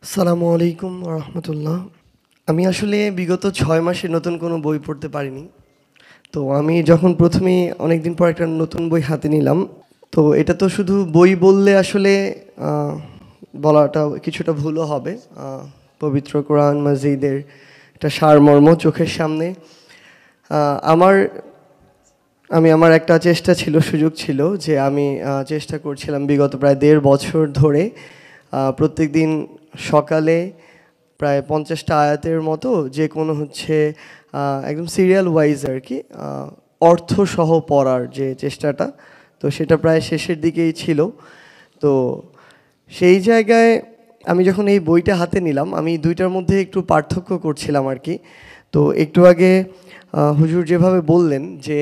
আসসালামু আলাইকুম রহমতুল্লাহ। আমি আসলে বিগত 6 মাসে নতুন কোনো বই পড়তে পারিনি। তো আমি যখন প্রথমেই অনেক দিন পর একটা নতুন বই হাতে নিলাম, তো এটা তো শুধু বই বললে আসলে বলাটা কিছুটা ভুলও হবে। পবিত্র কোরআন মাজিদের একটা সারমর্ম চোখের সামনে। আমার আমার একটা চেষ্টা ছিল, সুযোগ ছিল যে আমি চেষ্টা করছিলাম বিগত প্রায় 1.5 বছর ধরে প্রত্যেক দিন সকালে প্রায় 50টা আয়াতের মতো যে কোনো একদম সিরিয়াল ওয়াইজ আর কি অর্থসহ পড়ার যে চেষ্টাটা, তো সেটা প্রায় শেষের দিকেই ছিল। তো সেই জায়গায় আমি যখন এই বইটা হাতে নিলাম, আমি দুইটার মধ্যে একটু পার্থক্য করছিলাম আর কি। তো একটু আগে হুজুর যেভাবে বললেন যে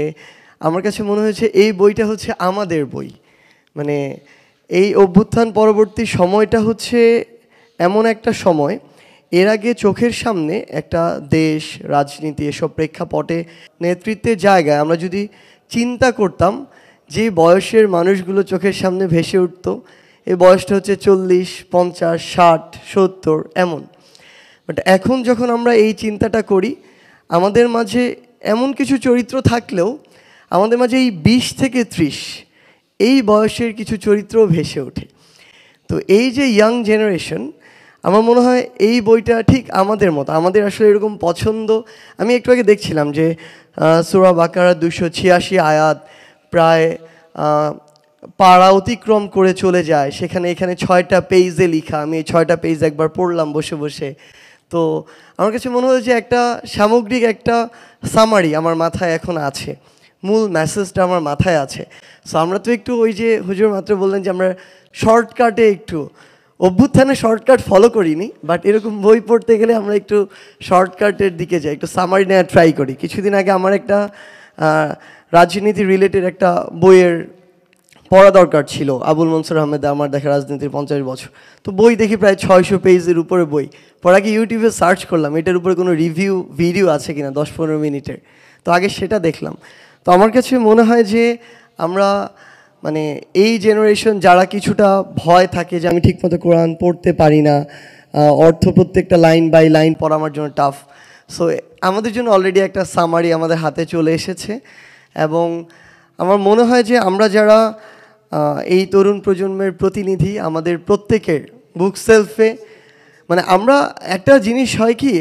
আমার কাছে মনে হয়েছে এই বইটা হচ্ছে আমাদের বই। মানে এই অভ্যুত্থান পরবর্তী সময়টা হচ্ছে এমন একটা সময়, এর আগে চোখের সামনে একটা দেশ, রাজনীতি, এসব প্রেক্ষাপটে নেতৃত্বের জায়গায় আমরা যদি চিন্তা করতাম, যে বয়সের মানুষগুলো চোখের সামনে ভেসে উঠতো, এই বয়সটা হচ্ছে 40, 50, 60, 70 এমন। বাট এখন যখন আমরা এই চিন্তাটা করি, আমাদের মাঝে এমন কিছু চরিত্র থাকলেও আমাদের মাঝে এই 20 থেকে 30 এই বয়সের কিছু চরিত্র ভেসে ওঠে। তো এই যে ইয়াং জেনারেশন, আমার মনে হয় এই বইটা ঠিক আমাদের মতো, আমাদের আসলে এরকম পছন্দ। আমি একটু আগে দেখছিলাম যে সূরা বাকারা 286 আয়াত প্রায় পাড়া অতিক্রম করে চলে যায়, এখানে 6টা পেজে লেখা। আমি এই 6টা পেজ একবার পড়লাম বসে বসে। তো আমার কাছে মনে হলো যে একটা সামগ্রিক একটা সামারি আমার মাথায় এখন আছে, মূল মেসেজটা আমার মাথায় আছে। সো আমরা তো একটু ওই যে হুজুর মাত্র বললেন যে আমরা শর্টকাটে একটু অভ্যুত্থানে শর্টকাট ফলো করিনি, বাট এরকম বই পড়তে গেলে আমরা একটু শর্টকাটের দিকে যাই, একটু সামারি নেওয়ার ট্রাই করি। কিছুদিন আগে আমার একটা রাজনীতি রিলেটেড একটা বইয়ের পড়া দরকার ছিল, আবুল মনসুর আহমেদ আমার দেখা রাজনীতির 50 বছর। তো বই দেখি প্রায় 600 পেজের উপরে বই। পরে আগে ইউটিউবে সার্চ করলাম এটার উপরে কোনো রিভিউ ভিডিও আছে কিনা 10-15 মিনিটের। তো আগে সেটা দেখলাম। তো আমার কাছে মনে হয় যে আমরা মানে এই জেনারেশন যারা কিছুটা ভয় থাকে যে আমি ঠিকমতো কোরআন পড়তে পারি না, অর্থ প্রত্যেকটা লাইন বাই লাইন পড়া আমার জন্য টাফ। সো আমাদের জন্য অলরেডি একটা সামারি আমাদের হাতে চলে এসেছে। এবং আমার মনে হয় যে আমরা যারা এই তরুণ প্রজন্মের প্রতিনিধি, আমাদের প্রত্যেকের বুক সেলফে, মানে আমরা একটা জিনিস হয় কি,